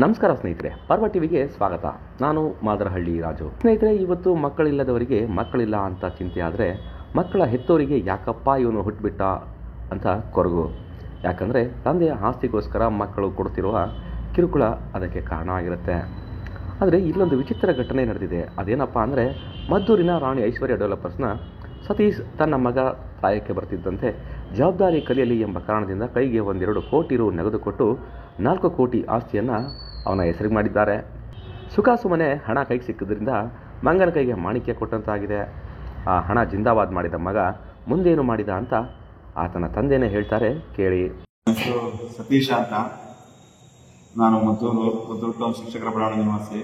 ನಮಸ್ಕಾರ ಸ್ನೇಹಿತರೆ, ಪರ್ವ ಟಿವಿಗೆ ಸ್ವಾಗತ. ನಾನು ಮಾದರಹಳ್ಳಿ ರಾಜು. ಸ್ನೇಹಿತರೆ, ಇವತ್ತು ಮಕ್ಕಳಿಲ್ಲದವರಿಗೆ ಮಕ್ಕಳಿಲ್ಲ ಅಂತ ಚಿಂತೆ ಆದರೆ ಮಕ್ಕಳ ಹೆತ್ತೋರಿಗೆ ಯಾಕಪ್ಪ ಇವನು ಹುಟ್ಟುಬಿಟ್ಟ ಅಂತ ಕೊರಗು. ಯಾಕಂದರೆ ತಂದೆಯ ಆಸ್ತಿಗೋಸ್ಕರ ಮಕ್ಕಳು ಕೊಡ್ತಿರುವ ಕಿರುಕುಳ ಅದಕ್ಕೆ ಕಾರಣ ಆಗಿರುತ್ತೆ. ಆದರೆ ಇಲ್ಲೊಂದು ವಿಚಿತ್ರ ಘಟನೆ ನಡೆದಿದೆ. ಅದೇನಪ್ಪ ಅಂದರೆ, ಮದ್ದೂರಿನ ರಾಣಿ ಐಶ್ವರ್ಯ ಡೆವಲಪರ್ಸ್ನ ಸತೀಶ್ ತನ್ನ ಮಗ ಪ್ರಾಯಕ್ಕೆ ಬರ್ತಿದ್ದಂತೆ ಜವಾಬ್ದಾರಿ ಕಲಿಯಲಿ ಎಂಬ ಕಾರಣದಿಂದ ಕೈಗೆ 1-2 ಕೋಟಿ ರು ನಗದುಕೊಟ್ಟು 4 ಕೋಟಿ ಆಸ್ತಿಯನ್ನು ಅವನ ಹೆಸರಿಗೆ ಮಾಡಿದ್ದಾರೆ. ಸುಖಾಸುಮ್ಮನೆ ಹಣ ಕೈಗೆ ಸಿಕ್ಕಿದ್ರಿಂದ ಮಂಗನ ಕೈಗೆ ಮಾಣಿಕ್ಯ ಕೊಟ್ಟಂತಾಗಿದೆ. ಆ ಹಣ ಜಿಂದಾಬಾದ್ ಮಾಡಿದ ಮಗ ಮುಂದೇನು ಮಾಡಿದ ಅಂತ ಆತನ ತಂದೆನೇ ಹೇಳ್ತಾರೆ, ಕೇಳಿ. ಸತೀಶ ಅಂತ, ನಾನು ಮದ್ದೂರು ಟೌನ್ ಶಿಕ್ಷಕರ ಬಡಾವಣೆ ನಿವಾಸಿ.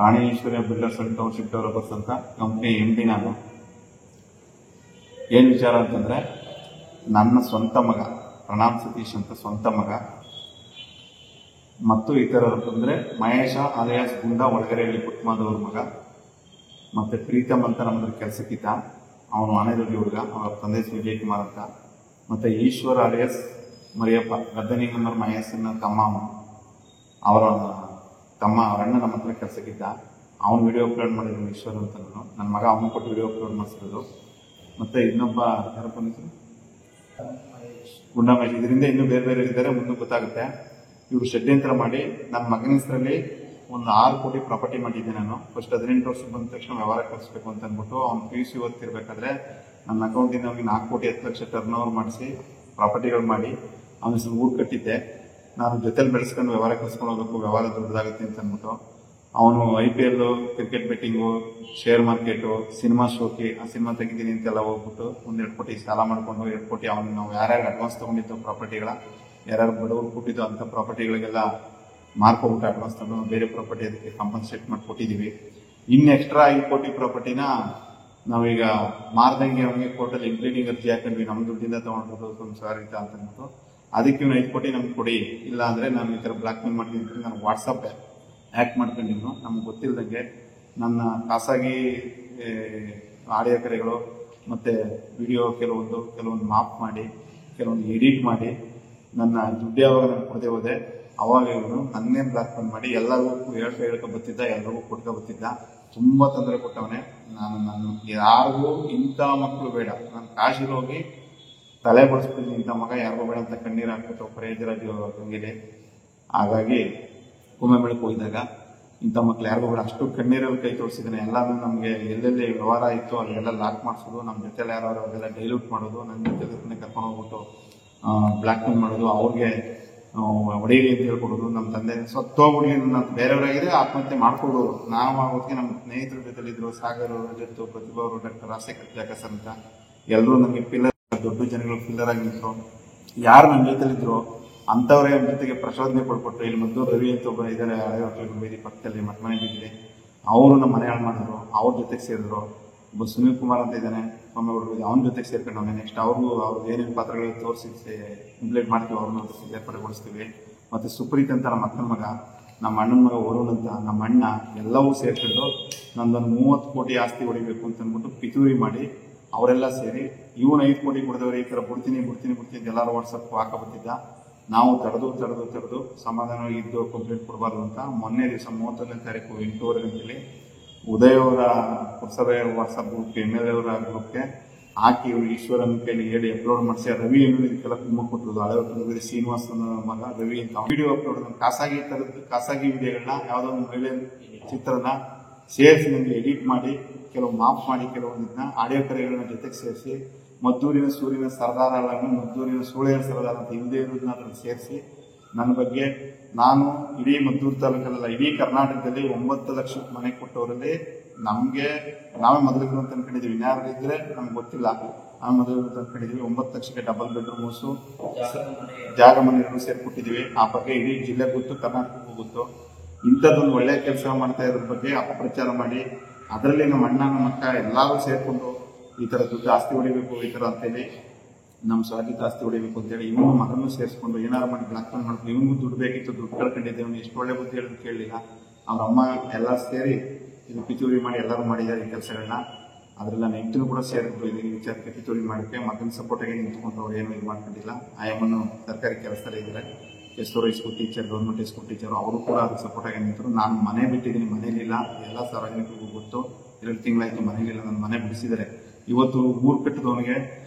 ರಾಣಿ ಐಶ್ವರ್ಯ ಬಿಲ್ಡರ್ಸ್ ಅಂಡ್ ಟೌನ್ಶಿಪ್ ಡೆವಲಪರ್ಸ್ ಅಂತ ಕಂಪ್ನಿ MD. ನಾನು ಏನು ವಿಚಾರ ಅಂತಂದರೆ, ನನ್ನ ಸ್ವಂತ ಮಗ ಪ್ರಣಾಮ್ ಸತೀಶ್ ಅಂತ ಸ್ವಂತ ಮಗ ಮತ್ತು ಇತರರು ಅಂದರೆ ಮಹೇಶ ಅಲಿಯಾಸ್ ಗುಂಡ ಒಳಗರೆಯಲ್ಲಿ ಪುಟ್ಮಾದವ್ರ ಮಗ, ಮತ್ತು ಪ್ರೀತಮ್ ಅಂತ ನಮ್ಮದ್ರ ಕೆಲಸಕ್ಕಿದ್ದ, ಅವನು ಆನೆದೊಡ್ಡಿ ಹುಡುಗ, ಅವರ ತಂದೆ ವಿಜಯ್ ಕುಮಾರ್ ಅಂತ, ಮತ್ತು ಈಶ್ವರ್ ಅಲಿಯಾಸ್ ಮರಿಯಪ್ಪ ಗದ್ದನಿಗಮ್ಮರ್ ಮಹೇಶನ ತಮ್ಮ, ಅವರ ಅಣ್ಣ ನಮ್ಮ ಹತ್ರ ಕೆಲಸಕ್ಕಿದ್ದ. ಅವನು ವಿಡಿಯೋ ಅಪ್ಲೋಡ್ ಮಾಡಿದ್ರು ಈಶ್ವರ್ ಅಂತ. ನನ್ನ ಮಗ ಅವನು ಕೊಟ್ಟು ವಿಡಿಯೋ ಅಪ್ಲೋಡ್ ಮಾಡಿಸಿರೋದು. ಮತ್ತು ಇನ್ನೊಬ್ಬ ಯಾರಪ್ಪ ಗುಂಡ ಮಹೇಶ್. ಇದರಿಂದ ಇನ್ನೂ ಬೇರೆ ಬೇರೆ ಇದ್ದಾರೆ, ಮುಂದೆ ಗೊತ್ತಾಗುತ್ತೆ. ಇವರು ಷಡ್ಯಂತ್ರ ಮಾಡಿ ನನ್ನ ಮಗನ ಹೆಸರಲ್ಲಿ ಒಂದು 6 ಕೋಟಿ ಪ್ರಾಪರ್ಟಿ ಮಾಡಿದ್ದೆ ನಾನು. ಫಸ್ಟ್ 18 ವರ್ಷ ಬಂದ ತಕ್ಷಣ ವ್ಯವಹಾರ ಕಳಿಸ್ಬೇಕು ಅಂತ ಅಂದ್ಬಿಟ್ಟು ಅವ್ನು PUC ಓದ್ತಿರ್ಬೇಕಾದ್ರೆ ನನ್ನ ಅಕೌಂಟಿಂದ ಅವ್ನಿಗೆ 4 ಕೋಟಿ 10 ಲಕ್ಷ ಟರ್ನ್ ಓವರ್ ಮಾಡಿಸಿ ಪ್ರಾಪರ್ಟಿಗಳು ಮಾಡಿ ಅವನ ಹೆಸರು ಊರು ಕಟ್ಟಿದ್ದೆ. ನಾನು ಜೊತೆಲಿ ಬೆಳೆಸ್ಕೊಂಡು ವ್ಯವಹಾರ ಕಳಿಸ್ಕೊಂಡು ಹೋಗ್ಬೇಕು, ವ್ಯವಹಾರ ದೊಡ್ಡದಾಗುತ್ತೆ ಅಂತ ಅಂದ್ಬಿಟ್ಟು ಅವನು IPL, cricket betting, share market, cinema ಶೋಕಿ, ಆ ಸಿನಿಮಾ ತೆಗಿತೀನಿ ಅಂತೆಲ್ಲ ಹೋಗ್ಬಿಟ್ಟು 1-2 ಕೋಟಿ ಸಾಲ ಮಾಡಿಕೊಂಡು 2 ಕೋಟಿ ಅವನು ನಾವು ಯಾರ್ಯಾರು ಅಡ್ವಾನ್ಸ್ ತೊಗೊಂಡಿದ್ದು ಪ್ರಾಪರ್ಟಿಗಳ, ಯಾರ್ಯಾರು ಬಡವರು ಕೊಟ್ಟಿದ್ದು ಅಂಥ ಪ್ರಾಪರ್ಟಿಗಳಿಗೆಲ್ಲ ಮಾರ್ಕೊಬಿಟ್ಟು ಅಡ್ವಾನ್ಸ್ ತಗೊಂಡು ಬೇರೆ ಪ್ರಾಪರ್ಟಿ ಅದಕ್ಕೆ ಕಾಂಪನ್ಸೇಟ್ ಮಾಡಿ ಕೊಟ್ಟಿದ್ದೀವಿ. ಇನ್ನು ಎಕ್ಸ್ಟ್ರಾ 5 ಕೋಟಿ ಪ್ರಾಪರ್ಟಿನ ನಾವೀಗ ಮಾರ್ದಂಗೆ ಅವನಿಗೆ ಕೋರ್ಟಲ್ಲಿ ಇಂಪ್ಲೀಡಿಂಗ್ ಅರ್ಜಿ ಹಾಕೊಂಡ್ವಿ. ನಮ್ಮ ದುಡ್ಡಿಂದ ತೊಗೊಂಡಿರೋದು ಒಂದು ಸಾರಿತ ಅಂತ ಅಂದ್ಬಿಟ್ಟು ಅದಕ್ಕೆ 5 ಕೋಟಿ ನಮ್ಗೆ ಕೊಡಿ, ಇಲ್ಲ ಅಂದರೆ ನಾನು ಈ ಥರ ಬ್ಲ್ಯಾಕ್ ಮೇಲ್ ಮಾಡ್ತೀನಿ ಅಂತ ನಾನು ವಾಟ್ಸಪ್ ಆ್ಯಕ್ಟ್ ಮಾಡ್ಕೊಂಡಿದ್ದು ನಮ್ಗೆ ಗೊತ್ತಿಲ್ಲದಂಗೆ ನನ್ನ ಖಾಸಗಿ ಆಡಿಯೋ ಕರೆಗಳು ಮತ್ತು ವಿಡಿಯೋ ಕೆಲವೊಂದು ಮಾಪ್ ಮಾಡಿ ಕೆಲವೊಂದು ಎಡಿಟ್ ಮಾಡಿ ನನ್ನ ದುಡ್ಡು ಯಾವಾಗ ನಾನು ಕೊಡದೆ ಹೋದೆ ಅವಾಗ ಇವನು ನನ್ನೇ ಬ್ಲಾಕ್ ಮೇಲ್ ಮಾಡಿ ಎಲ್ಲರಿಗೂ ಹೇಳ್ಕೊ ಬರ್ತಿದ್ದ, ಎಲ್ಲರಿಗೂ ಕೊಟ್ಕೊ ಬರ್ತಿದ್ದ. ತುಂಬ ತೊಂದರೆ ಕೊಟ್ಟವನೇ. ನಾನು ಯಾರಿಗೂ ಇಂಥ ಮಕ್ಕಳು ಬೇಡ, ನಾನು ಕಾಶಿಗೆ ಹೋಗಿ ತಲೆ ಬಡಿಸ್ತೀನಿ, ಇಂಥ ಮಗ ಯಾರಿಗೂ ಬೇಡ ಅಂತ ಕಣ್ಣೀರು ಹಾಕ್ಬಿಟ್ಟು ಪ್ರಯೋಜರಾಜು ಹಂಗಿದೆ. ಹಾಗಾಗಿ ಕುಂಭಮೇಳಕ್ಕೆ ಹೋಗಿದಾಗ ಇಂಥ ಮಕ್ಳು ಯಾರಿಗೂ ಬೇಡ, ಅಷ್ಟು ಕಣ್ಣೀರಲ್ಲಿ ಕೈ ತೋರಿಸಿದ್ದಾನೆ. ಎಲ್ಲಾನು ನಮಗೆ ಎಲ್ಲೆಲ್ಲಿ ವ್ಯವಹಾರ ಇತ್ತು ಅಲ್ಲೆಲ್ಲ ಲಾಕ್ ಮಾಡಿಸೋದು, ನಮ್ಮ ಜೊತೆಲಿ ಯಾರು ಅದೆಲ್ಲ ಡೈಲ್ಯೂಟ್ ಮಾಡೋದು, ನನ್ನ ಜೊತೆ ಕರ್ಕೊಂಡು ಹೋಗ್ಬಿಟ್ಟು ಬ್ಲ್ಯಾಕ್ ಮೇಲ್ ಮಾಡೋದು, ಅವ್ರಿಗೆ ಹೊಡೆಯಿರಿ ಅಂತ ಹೇಳ್ಕೊಡೋದು. ನಮ್ಮ ತಂದೆ ಸತ್ತೋಗ್ಬಿಡ್ಲಿ ನನ್ನ ಬೇರೆಯವರಾಗಿದೆ ಆತ್ಮಹತ್ಯೆ ಮಾಡ್ಕೊಡೋರು. ನಾವು ಆಗೋದಕ್ಕೆ ನಮ್ಮ ಸ್ನೇಹಿತರ ಜೊತೆಲಿದ್ರು, ಸಾಗರ್, ರಜತ್, ಪ್ರತಿಭಾ ಅವರು, ಡಾಕ್ಟರ್ ರಾಜಶೇಖರ್ ಜಾಕಸರ್ ಅಂತ ಎಲ್ಲರೂ ನಮಗೆ ಪಿಲ್ಲರ್, ದೊಡ್ಡ ಜನಗಳು ಪಿಲ್ಲರ್ ಆಗಿ ನಿಂತರು. ಯಾರು ನನ್ನ ಜೊತೆಲಿದ್ರು ಅಂಥವ್ರೆ ನಮ್ಮ ಜೊತೆಗೆ ಪ್ರಚೋದನೆ ಕೊಟ್ಬಿಟ್ರು. ಇಲ್ಲಿ ಮದ್ದೂರು ರವಿ ಅಂತ ಒಬ್ಬರು ಇದ್ದಾರೆ, ಹಳೆ ಹೋಟೆಲ್ ಬೇದಿ ಪಕ್ಕದಲ್ಲಿ ಮನೆ ಬಿದ್ದಿದೆ, ಅವರು ನಮ್ಮ ಮನೆ ಹಾಳು ಮಾಡಿದ್ರು, ಅವ್ರ ಜೊತೆಗೆ ಸೇರಿದ್ರು. ಒಬ್ಬ ಸುನೀಲ್ ಕುಮಾರ್ ಅಂತ ಇದ್ದಾನೆ, ಅವನ ಜೊತೆಗೆ ಸೇರ್ಕೊಂಡು ಅವನೇ. ನೆಕ್ಸ್ಟ್ ಅವ್ರು ಏನೇನು ಪಾತ್ರಗಳು ತೋರಿಸಿ ಇಂಪ್ಲೇಟ್ ಮಾಡ್ತೀವಿ, ಅವ್ರನ್ನ ಸೇರ್ಪಡೆಗೊಳಿಸ್ತೀವಿ. ಮತ್ತು ಸುಪ್ರೀತ್ ಅಂತ ನಮ್ಮ ಅಕ್ಕನ ಮಗ, ನಮ್ಮ ಅಣ್ಣನ ಮಗ ವರುಣ್ ಅಂತ ನಮ್ಮ ಅಣ್ಣ, ಎಲ್ಲವೂ ಸೇರ್ಕೊಂಡು ನಂದೊಂದು 30 ಕೋಟಿ ಆಸ್ತಿ ಹೊಡಿಬೇಕು ಅಂತ ಅಂದ್ಬಿಟ್ಟು ಪಿತೂರಿ ಮಾಡಿ ಅವರೆಲ್ಲ ಸೇರಿ ಇವನು 5 ಕೋಟಿ ಕೊಡಿದವರು ಈ ಥರ ಬಿಡ್ತೀನಿ ಅಂತ ಎಲ್ಲರೂ ವಾಟ್ಸಪ್ ಹಾಕಬತ್ತಿದ್ದ. ನಾವು ತಡೆದು ಸಮಾಧಾನವಾಗಿ ಇದ್ದು ಕಂಪ್ಲೇಂಟ್ ಕೊಡಬಾರ್ದು ಅಂತ ಮೊನ್ನೆ ದಿವಸ 31ನೇ ತಾರೀಕು 8:30 ಗಂಟೆಯಲ್ಲಿ ಉದಯ್ ಅವರ ಪುರಸಭೆ ವಾಟ್ಸಪ್ ಗ್ರೂಪ್, MLA ಅವರ ಗ್ರೂಪ್ಗೆ ಹಾಕಿ ಇವರು ಈಶ್ವರನ್ ಕೈಲಿ ಹೇಳಿ ಅಪ್ಲೋಡ್ ಮಾಡಿಸಿ. ರವಿ ಇದಕ್ಕೆಲ್ಲ ತುಂಬ ಕೊಟ್ಟಿರೋದು. ಹಳೆ ಹೊಟ್ಟೆ ಶ್ರೀನಿವಾಸನ ಮಗ ರವಿ ಅಂತ ವಿಡಿಯೋ ಅಪ್ಲೋಡ್, ಖಾಸಗಿ ವಿಡಿಯೋಗಳನ್ನ ಯಾವುದೋ ಒಂದು ಮಹಿಳೆ ಚಿತ್ರನ ಸೇರಿಸಿ ನನಗೆ ಎಡಿಟ್ ಮಾಡಿ ಕೆಲವು ಮಾಫ್ ಮಾಡಿ ಕೆಲವೊಂದನ್ನ ಆಡಿಯೋ ಕರೆಗಳನ್ನ ಜೊತೆಗೆ ಸೇರಿಸಿ ಮದ್ದೂರಿನ ಸೂರ್ಯನ ಸರದಾರಗಳನ್ನು ಮದ್ದೂರಿನ ಸೂಳೆಯ ಸರದಾರ ಅಂತ ಹಿಂದೆ ಇರೋದನ್ನ ಅದನ್ನು ಸೇರಿಸಿ ನನ್ನ ಬಗ್ಗೆ ನಾನು ಇಡೀ ಮದ್ದೂರು ತಾಲೂಕಲ್ಲ ಇಡೀ ಕರ್ನಾಟಕದಲ್ಲಿ 9 ಲಕ್ಷಕ್ಕೆ ಮನೆ ಕೊಟ್ಟವರಲ್ಲಿ ನಾವೇ ಮೊದಲಿದ್ರು ಅಂತ ಅನ್ಕೊಂಡಿದ್ದೀವಿ. ಇನ್ಯಾರು ಇದ್ರೆ ನಮ್ಗೆ ಗೊತ್ತಿಲ್ಲ. ನಾವು ಮೊದಲು ಅಂತ ಅನ್ಕೊಂಡಿದ್ದೀವಿ. 9 ಲಕ್ಷಕ್ಕೆ ಡಬಲ್ ಬೆಡ್ರೂಮ್ ಹೌಸು, ಜಾಗ ಮನೆಗಳು ಸೇರ್ಕೊಟ್ಟಿದ್ದೀವಿ. ಆ ಬಗ್ಗೆ ಇಡೀ ಜಿಲ್ಲೆಗೆ ಗೊತ್ತು, ಕರ್ನಾಟಕಕ್ಕೂ ಗೊತ್ತು. ಇಂಥದ್ದೊಂದು ಒಳ್ಳೆಯ ಕೆಲಸ ಮಾಡ್ತಾ ಇರೋದ್ರ ಬಗ್ಗೆ ಅಪಪ್ರಚಾರ ಮಾಡಿ ಅದರಲ್ಲಿ ನಮ್ಮ ಅಣ್ಣ ನಮ್ಮ ಅಕ್ಕ ಎಲ್ಲರೂ ಸೇರ್ಕೊಂಡು ಈ ಥರ ದುಡ್ಡು ಆಸ್ತಿ ಹೊಡಿಬೇಕು ಈ ಥರ ಅಂತೇಳಿ, ನಮ್ಮ ಸ್ವಾಧೀತ ಆಸ್ತಿ ಹೊಡಿಬೇಕು ಅಂತೇಳಿ ಇವನು ಮಗನೂ ಸೇರಿಸ್ಕೊಂಡು ಏನಾರು ಮಾಡಿ ಬ್ಲಾಕ್ ಮೇಲ್ ಮಾಡ್ಕೊಂಡು ಇವನಿಗೂ ದುಡ್ಡು ಬೇಕಿತ್ತು, ದುಡ್ಡು ಕಳ್ಕೊಂಡಿದ್ದೇವೆ. ಎಷ್ಟು ಒಳ್ಳೆ ಬುದ್ಧಿ ಹೇಳೋದು ಕೇಳಲಿಲ್ಲ. ಅವ್ರ ಅಮ್ಮ ಎಲ್ಲ ಸೇರಿ ಇದು ಪಿತೂರಿ ಮಾಡಿ ಎಲ್ಲರೂ ಮಾಡಿದ್ದಾರೆ ಈ ಕೆಲಸಗಳನ್ನ. ಅದರೆಲ್ಲ ನೆಂಟರು ಕೂಡ ಸೇರಿದ್ರು ಈ ವಿಚಾರಕ್ಕೆ ಪಿತೂರಿ ಮಾಡೋಕ್ಕೆ. ಮಗನ ಸಪೋರ್ಟಾಗಿ ನಿಂತ್ಕೊಂಡು ಅವ್ರು ಏನು ಇದು ಮಾಡ್ಕೊಂಡಿಲ್ಲ. ಆಯಮ್ಮನ್ನು ಸರ್ಕಾರಿ ಕೆಲಸದಲ್ಲೇ ಇದ್ದಾರೆ. ಎಸ್ಟೋರ್ high school teacher, government high school teacher, ಅವರು ಕೂಡ ಅದಕ್ಕೆ ಸಪೋರ್ಟ್ ಆಗಿ ನಿಂತರು. ನಾನು ಮನೆ ಬಿಟ್ಟಿದ್ದೀನಿ, ಮನೇಲಿಲ್ಲ, ಎಲ್ಲ ಸಾರ್ವಜನಿಕರಿಗೂ ಗೊತ್ತು. 2 ತಿಂಗಳಾಯಿತು ಮನೇಲಿಲ್ಲ, ನನ್ನ ಮನೆ ಬಿಡಿಸಿದ್ದಾರೆ. ಇವತ್ತು ಊರು ಕಟ್ಟಿದವನಿಗೆ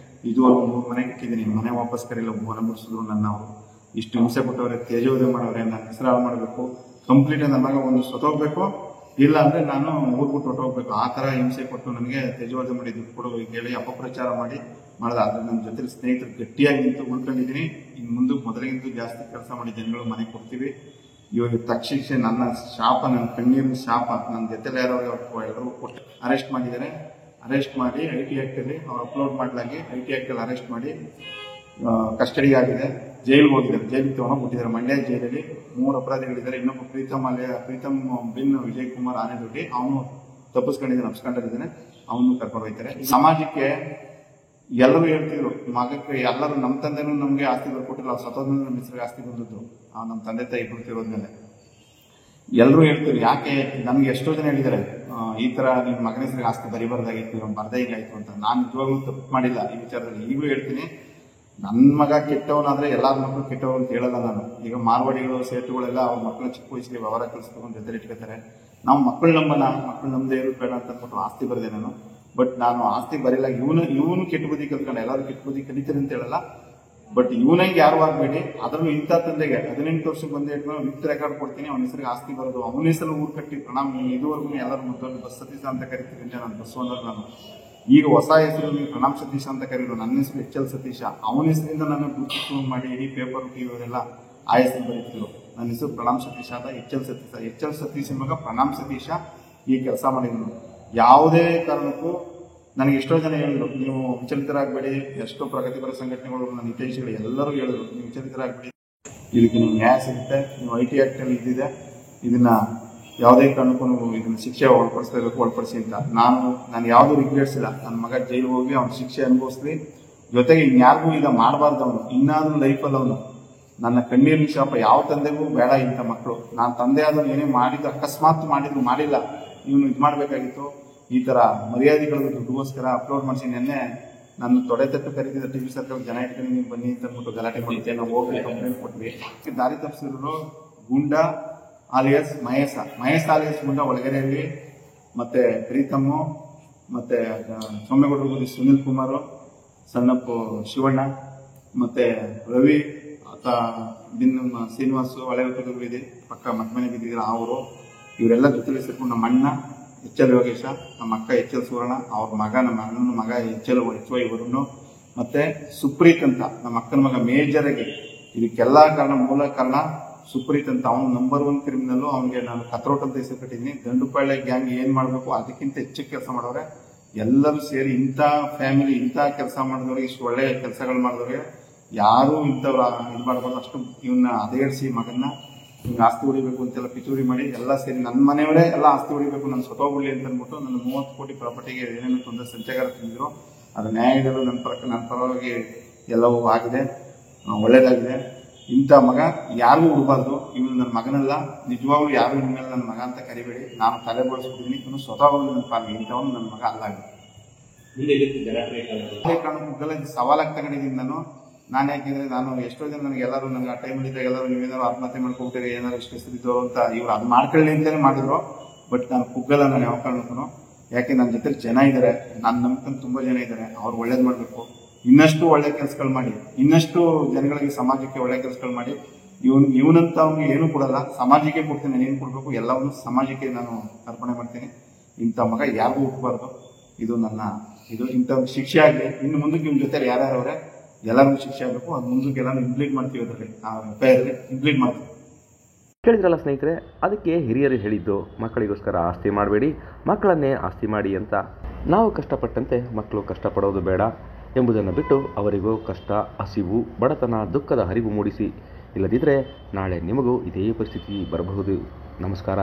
ಇದುವರೆಗೂ 3 ಮನೆ ಕಟ್ಟಿದ್ದೀನಿ, ಮನೆ ವಾಪಸ್ ಕರೀಲ್ಲ, ಮನೆ ಬಿಡಿಸಿದ್ರು ನನ್ನ. ಅವರು ಇಷ್ಟು ಹಿಂಸೆ ಕೊಟ್ಟವ್ರೆ, ತೇಜೋವಧೆ ಮಾಡವ್ರೆ, ನಾನು ಹೆಸರು ಮಾಡಬೇಕು, ಕಂಪ್ಲೀಟ್ ನನ್ನ ಮಗ ಒಂದು ಸತ್ತೋಗ್ಬೇಕು, ಇಲ್ಲ ಅಂದ್ರೆ ನಾನು ಊರು ಬಿಟ್ಟು ಹೊಟ್ಟೋಗ್ಬೇಕು, ಆ ಥರ ಹಿಂಸೆ ಕೊಟ್ಟು ನನಗೆ ತೇಜೋವಧೆ ಮಾಡಿ ದುಡ್ಡು ಕೊಡು ಹೇಳಿ ಅಪಪ್ರಚಾರ ಮಾಡಿದ. ಆದ್ರೆ ನನ್ನ ಜೊತೆ ಸ್ನೇಹಿತರು ಗಟ್ಟಿಯಾಗಿ ನಿಂತು ಉಳ್ಕೊಂಡಿದ್ದೀನಿ. ಇನ್ನು ಮುಂದಕ್ಕೆ ಮೊದಲಿಗಿಂತ ಜಾಸ್ತಿ ಕೆಲಸ ಮಾಡಿ ಜನಗಳು ಮನೆ ಕೊಡ್ತೀವಿ. ಇವಾಗ ತಕ್ಷಿಕ್ಷೆ ನನ್ನ ಶಾಪ, ನನ್ನ ಕಣ್ಣೀರಿನ ಶಾಪ, ನನ್ನ ಜೊತೆಲಿ ಯಾರೋ ಎಲ್ಲರೂ ಕೊಟ್ಟು ಅರೆಸ್ಟ್ ಮಾಡಿದ್ದಾರೆ. ಅರೆಸ್ಟ್ ಮಾಡಿ IT ಆ್ಯಕ್ಟಲ್ಲಿ ಅವ್ರು ಅಪ್ಲೋಡ್ ಮಾಡಲಾಗಿ IT ಆ್ಯಕ್ಟಲ್ಲಿ ಅರೆಸ್ಟ್ ಮಾಡಿ ಕಸ್ಟಡಿ ಆಗಿದೆ. ಜೈಲಿಗೆ ಹೋಗಿದ್ದಾರೆ, ಜೈಲಿಗೆ ತಗೊಂಡೋಗ್ಬಿಟ್ಟಿದ್ದಾರೆ. ಮಂಡ್ಯ ಜೈಲಲ್ಲಿ 3 ಅಪರಾಧಿಗಳಿದ್ದಾರೆ. ಇನ್ನೊಬ್ಬ ಪ್ರೀತಮ್ ಬಿನ್ ವಿಜಯ್ ಕುಮಾರ್ ಆನೆದೊಡ್ಡಿ, ಅವನು ತಪ್ಪಿಸ್ಕೊಂಡಿದ್ದಾನೆ, ಅಪ್ಸ್ಕೊಂಡಿದ್ದಾನೆ, ಅವನು ಕರ್ಕೊಂಡು ಹೋಗ್ತಾರೆ. ಸಮಾಜಕ್ಕೆ ಎಲ್ಲರೂ ಹೇಳ್ತಿದ್ರು, ಮಗಕ್ಕೆ ಎಲ್ಲರೂ ನಮ್ಮ ತಂದೆನೂ ನಮಗೆ ಆಸ್ತಿ ಬರ್ಕೊಟ್ಟಿಲ್ಲ, ಸತ್ತೋದ್ಮೇಲೆ ನಮ್ಮ ಹೆಸರಿಗೆ ಆಸ್ತಿ ಬಂದದ್ದು ನಮ್ಮ ತಂದೆ ತಾಯಿ ಬಿಡ್ತಿರೋದ್ಮೇಲೆ. ಎಲ್ಲರೂ ಹೇಳ್ತಿದ್ರು, ಯಾಕೆ ನಮ್ಗೆ ಎಷ್ಟೋ ಜನ ಹೇಳಿದ್ದಾರೆ ಈ ತರ ನಿಮ್ಮ ಮಗನ ಹೆಸರಿಗೆ ಆಸ್ತಿ ಬರಿಬಾರ್ದಾಗಿತ್ತು, ಬರ್ದೇ ಹೀಗಾಯ್ತು ಅಂತ. ನಾನು ನಿಜವಾಗ್ಲೂ ತಪ್ಪು ಮಾಡಿಲ್ಲ ಈ ವಿಚಾರದಲ್ಲಿ. ಈಗಲೂ ಹೇಳ್ತೀನಿ, ನನ್ನ ಮಗ ಕೆಟ್ಟವನಾದ್ರೆ ಎಲ್ಲಾರ ಮಕ್ಕಳು ಕೆಟ್ಟವರು ಅಂತ ಹೇಳಲ್ಲ ನಾನು. ಈಗ ಮಾರ್ವಾಡಿಗಳು, ಸೇಟುಗಳೆಲ್ಲ ಅವ್ರ ಮಕ್ಕಳನ್ನ ಚಿಕ್ಕ ವಯಸ್ಸಿಗೆ ವ್ಯವಹಾರ ಕಲಿಸ್ಕೊಂಡು ಜೊತೆ ಇಟ್ಕೋತಾರೆ. ನಾವು ಮಕ್ಕಳು ನಮ್ಮದೇ ಇರೋದು ಬೇಡ ಅಂತ ಅಂದ್ಬಿಟ್ಟು ಆಸ್ತಿ ಬರದೆ ನಾನು. ಬಟ್ ನಾನು ಆಸ್ತಿ ಬರಿಲ್ಲ. ಇವನು ಕೆಟ್ಟ ಬುದ್ಧಿ ಕಲ್ತ್ಕೊಂಡು, ಎಲ್ಲರೂ ಕೆಟ್ಟ ಬುದ್ಧಿ ಕಲಿತಾರೆ ಅಂತ ಹೇಳಲ್ಲ. ಬಟ್ ಇವನಂಗೆ ಯಾರು ಆಗ್ಬೇಡಿ. ಅದನ್ನು ಇಂಥ ತಂದೆಗೆ 18 ವರ್ಷಕ್ಕೆ ಬಂದು ಇಟ್ಕೊಂಡು ವಿತ್ ರೆಕಾರ್ಡ್ ಕೊಡ್ತೀನಿ, ಅವನ ಹೆಸರಿಗೆ ಆಸ್ತಿ ಬರೋದು, ಅವನ ಹೆಸರು ಊರು ಕಟ್ಟಿ ಪ್ರಣಾಮ್. ಇದುವರೆಗೂ ಎಲ್ಲರೂ ಮೊದಲು ಬಸ್ ಸತೀಶ ಅಂತ ಕರಿತೀನಿ ಅಂತ ನಾನು ಬಸ್ ಓನರ್ ನಾನು. ಈಗ ಹೊಸ ಹೆಸರು ನೀವು ಪ್ರಣಾಮ್ ಸತೀಶ ಅಂತ ಕರೀರು. ನನ್ನ ಹೆಸರು HL ಸತೀಶ. ಅವನ ಹೆಸರಿಂದ ನಾನು ಗುರುತಿಸಿ ಮಾಡಿ ಇಡೀ ಪೇಪರ್ ಟಿವಿಯವರೆಲ್ಲ ಆ ಹೆಸರು ಬರೀತಿದ್ರು. ನನ್ನ ಹೆಸರು ಪ್ರಣಾಮ್ ಸತೀಶ ಅಂತ, HL ಸತೀಶ್ ಮಗ ಪ್ರಣಾಮ್ ಸತೀಶ ಈ ಕೆಲಸ ಮಾಡಿದ್ರು. ಯಾವುದೇ ಕಾರಣಕ್ಕೂ ನನಗೆ ಎಷ್ಟೋ ಜನ ಹೇಳಿದ್ರು, ನೀವು ವಿಚಲಿತರಾಗಬೇಡಿ, ಎಷ್ಟೋ ಪ್ರಗತಿಪರ ಸಂಘಟನೆಗಳು, ನನ್ನ ಹಿತೈಷಿಗಳು ಎಲ್ಲರೂ ಹೇಳಿದ್ರು, ನೀವು ವಿಚಲಿತರಾಗಬೇಡಿ, ಇದಕ್ಕೆ ನೀವು ನ್ಯಾಯ ಸಿಗುತ್ತೆ, ನೀವು IT ಆ್ಯಕ್ಟಲ್ಲಿ ಇದ್ದಿದೆ, ಇದನ್ನ ಯಾವುದೇ ಕಾರಣಕ್ಕೂ ಇದನ್ನ ಶಿಕ್ಷೆ ಒಳಪಡಿಸಿ ಅಂತ. ನಾನು ಯಾವುದು ರಿಗ್ರೆಟ್ಸ್ ಇಲ್ಲ. ನನ್ನ ಮಗ ಜೈಲಿಗೆ ಹೋಗಿ ಅವ್ನ ಶಿಕ್ಷೆ ಅನುಭವಿಸ್ಲಿ, ಜೊತೆಗೆ ಇನ್ಯಾರಿಗೂ ಈಗ ಮಾಡಬಾರ್ದು. ಅವನು ಇನ್ನಾದ್ರೂ ಲೈಫಲ್ಲಿ ಅವನು ನನ್ನ ಕಣ್ಣೀರಿನ ಶಾಪ ಯಾವ ತಂದೆಗೂ ಬೇಡ ಇಂಥ ಮಕ್ಕಳು. ನಾನು ತಂದೆ ಆದವನು ಏನೇ ಮಾಡಿದ್ರು, ಅಕಸ್ಮಾತ್ ಮಾಡಿಲ್ಲ, ಇವನು ಇದು ಮಾಡಬೇಕಾಗಿತ್ತು. ಈ ತರ ಮರ್ಯಾದೆಗಳು ದುಡ್ಡುಗೋಸ್ಕರ ಅಪ್ಲೋಡ್ ಮಾಡಿಸಿ ನೆನ್ನೆ ನನ್ನ ತೊಡೆ ತಟ್ಟು ಕರೀತಿದ್ದ TV ಸರ್ಕಲ್ ಜನ ಇಟ್ಕೊಂಡು ನೀವು ಬನ್ನಿ ಅಂತ ಅಂದ್ಬಿಟ್ಟು ಗಲಾಟೆ ಮಾಡಿದ್ದೆ. ನಾವು ಹೋಗಿ ಕಂಪ್ಲೇಂಟ್ ಕೊಟ್ವಿ. ದಾರಿ ತಪ್ಪಿಸಿದ್ರು ಗುಂಡ ಆಲಿಯಸ್ ಮಹೇಶ್ ಆಲಿಯಸ್ ಗುಂಡ ಒಳಗಡೆಯಲ್ಲಿ, ಮತ್ತೆ ಪ್ರೀತಮ್ಮು, ಮತ್ತೆ ಸೌಮ್ಯಗೌಡರು, ಸುನಿಲ್ ಕುಮಾರ್, ಸಣ್ಣಪ್ಪು ಶಿವಣ್ಣ, ಮತ್ತೆ ರವಿ, ಬಿನ್ ಶ್ರೀನಿವಾಸು, ಹಳೆ ಹೊಟ್ಟೆಗಳು ಇದೆ ಪಕ್ಕ ಮನೆ ಬಿದ್ದಿದ್ರು ಅವರು, ಇವರೆಲ್ಲ ಜೊತೆಲಿ ಸೇರ್ಕೊಂಡು ನಮ್ಮ ಅಣ್ಣ HL ಯೋಗೇಶ, ನಮ್ಮ ಅಕ್ಕ HL ಸುವರ್ಣ, ಅವ್ರ ಮಗ, ನಮ್ಮ ಅಣ್ಣನ ಮಗ HL HY ವರುಣ್, ಮತ್ತೆ ಸುಪ್ರೀತ್ ಅಂತ ನಮ್ಮ ಅಕ್ಕನ ಮಗ ಮೇಜರ್ ಆಗಿ. ಇದಕ್ಕೆಲ್ಲ ಮೂಲ ಕಾರಣ ಸುಪ್ರೀತ್ ಅಂತ. ಅವನು ನಂಬರ್ 1 ಕ್ರಿಮಿನಲ್. ಅವನಿಗೆ ನಾನು ಕತ್ರೋಟ್ ಅಂತ ಹೆಸರು ಕಟ್ಟಿದ್ದೀನಿ. ದಂಡುಪಾಳ್ಯ ಗ್ಯಾಂಗ್ ಏನ್ ಮಾಡಬೇಕು ಅದಕ್ಕಿಂತ ಹೆಚ್ಚು ಕೆಲಸ ಮಾಡೋರೆ. ಎಲ್ಲರೂ ಸೇರಿ ಇಂಥ ಫ್ಯಾಮಿಲಿ, ಇಂಥ ಕೆಲಸ ಮಾಡಿದವ್ರಿಗೆ, ಇಷ್ಟು ಒಳ್ಳೆ ಕೆಲಸಗಳು ಮಾಡಿದವ್ರಿಗೆ ಯಾರು ಇಂಥವ್ರು ಇದು ಮಾಡಬಾರ್ದು. ಅಷ್ಟು ಇವನ್ನ ಅದೇಡಿಸಿ ಮಗನ್ನ ಹಿಂಗೆ ಆಸ್ತಿ ಹೊಡಿಬೇಕು ಅಂತೆಲ್ಲ ಪಿತೂರಿ ಮಾಡಿ ಎಲ್ಲ ಸೇರಿ ನನ್ನ ಮನೆಯವರೇ ಎಲ್ಲ ಆಸ್ತಿ ಹೊಡಿಬೇಕು, ನನ್ನ ಸತ್ತೋಗ್ಬಿಡ್ಲಿ ಅಂತ ಅಂದ್ಬಿಟ್ಟು ನನ್ನ 30 ಕೋಟಿ ಪ್ರಾಪರ್ಟಿಗೆ ಏನೇನು ತೊಂದರೆ ಸಂಚಗಾರ ತಂದಿದ್ರು. ಅದು ನ್ಯಾಯಗಳು ನನ್ನ ಪರವಾಗಿ ಎಲ್ಲವೂ ಆಗಿದೆ, ಒಳ್ಳೇದಾಗಿದೆ. ಇಂಥ ಮಗ ಯಾರಿಗೂ ಹುಡಬಾರ್ದು. ಇವನು ನನ್ನ ಮಗನಲ್ಲ, ನಿಜವಾಗ್ಲೂ ಯಾರು ಇನ್ಮೇಲೆ ನನ್ನ ಮಗ ಅಂತ ಕರಿಬೇಡಿ. ನಾನು ತಲೆ ಬೋಳಿಸ್ಬಿಟ್ಟಿದ್ದೀನಿ, ಇವನು ಸ್ವತಃ ನನ್ನ ಪಾಲಿಗೆ ಇಂಥವನು ನನ್ನ ಮಗ ಅಲ್ಲ. ಕಾರಣಕ್ಕೆಲ್ಲ ಸವಾಲಾಗಿ ತಗೊಂಡಿದ್ದೀನಿ ನಾನು ಯಾಕೆಂದ್ರೆ ನಾನು ಎಷ್ಟೋ ಜನ ನನಗೆ ಎಲ್ಲರೂ ನನಗೆ ಆ ಟೈಮಲ್ಲಿ ಇದ್ದಾಗ ಎಲ್ಲರೂ ನೀವೇನಾದ್ರು ಆತ್ಮಹತ್ಯೆ ಮಾಡ್ಕೊಳ್ತೀರಿ, ಏನಾದ್ರು ಇಷ್ಟು ಹೆಸರಿದ್ದವರು ಅಂತ ಇವ್ರು ಅದು ಮಾಡ್ಕೊಳ್ಳಿ ಅಂತಾನೆ ಮಾಡಿದ್ರು. ಬಟ್ ನಾನು ಕುಗ್ಗಲ್ಲ ನಾನು ಯಾವ ಕಾರಣಕ್ಕೂ. ಯಾಕೆ ನನ್ನ ಜೊತೆ ಜನ ಇದ್ದಾರೆ, ನಾನು ನಂಬ್ಕೊಂಡು ತುಂಬಾ ಜನ ಇದ್ದಾರೆ. ಅವ್ರು ಒಳ್ಳೇದು ಮಾಡಬೇಕು, ಇನ್ನಷ್ಟು ಒಳ್ಳೆ ಕೆಲಸಗಳು ಮಾಡಿ, ಇನ್ನಷ್ಟು ಜನಗಳಿಗೆ ಸಮಾಜಕ್ಕೆ ಒಳ್ಳೆ ಕೆಲಸಗಳು ಮಾಡಿ. ಇವನಂತ ಅವ್ನಿಗೆ ಏನೂ ಕೊಡಲ್ಲ, ಸಮಾಜಕ್ಕೆ ಕೊಡ್ತೀನಿ. ನಾನು ಏನು ಕೊಡಬೇಕು ಎಲ್ಲವನ್ನೂ ಸಮಾಜಕ್ಕೆ ನಾನು ಅರ್ಪಣೆ ಮಾಡ್ತೀನಿ. ಇಂಥ ಮಗ ಯಾರಿಗೂ ಹುಟ್ಟಬಾರ್ದು. ಇದು ಇಂಥ ಶಿಕ್ಷೆ ಆಗಲಿ. ಇನ್ನು ಮುಂದಕ್ಕೆ ಇವ್ನ ಜೊತೆ ಯಾರ್ಯಾರವ್ರೆ ಎಲ್ಲರಿಗೂ ಶಿಕ್ಷೆ ಆಗಬೇಕು. ಅದು ಮುಂದಕ್ಕೆ ಎಲ್ಲಾನು ಇಂಪ್ಲೀಟ್ ಮಾಡ್ತೀವಿ, ಅದರಲ್ಲಿ ಎಫ್ಐಆರ್ಗೆ ಇಂಪ್ಲೀಟ್ ಮಾಡ್ತೀವಿ. ಕೇಳಿದ್ರಲ್ಲ ಸ್ನೇಹಿತರೆ, ಅದಕ್ಕೆ ಹಿರಿಯರು ಹೇಳಿದ್ದು ಮಕ್ಕಳಿಗೋಸ್ಕರ ಆಸ್ತಿ ಮಾಡಬೇಡಿ, ಮಕ್ಕಳನ್ನೇ ಆಸ್ತಿ ಮಾಡಿ ಅಂತ. ನಾವು ಕಷ್ಟಪಟ್ಟಂತೆ ಮಕ್ಕಳು ಕಷ್ಟಪಡೋದು ಬೇಡ ಎಂಬುದನ್ನು ಬಿಟ್ಟು ಅವರಿಗೂ ಕಷ್ಟ, ಹಸಿವು, ಬಡತನ, ದುಃಖದ ಅರಿವು ಮೂಡಿಸಿ. ಇಲ್ಲದಿದ್ದರೆ ನಾಳೆ ನಿಮಗೂ ಇದೇ ಪರಿಸ್ಥಿತಿ ಬರಬಹುದು. ನಮಸ್ಕಾರ.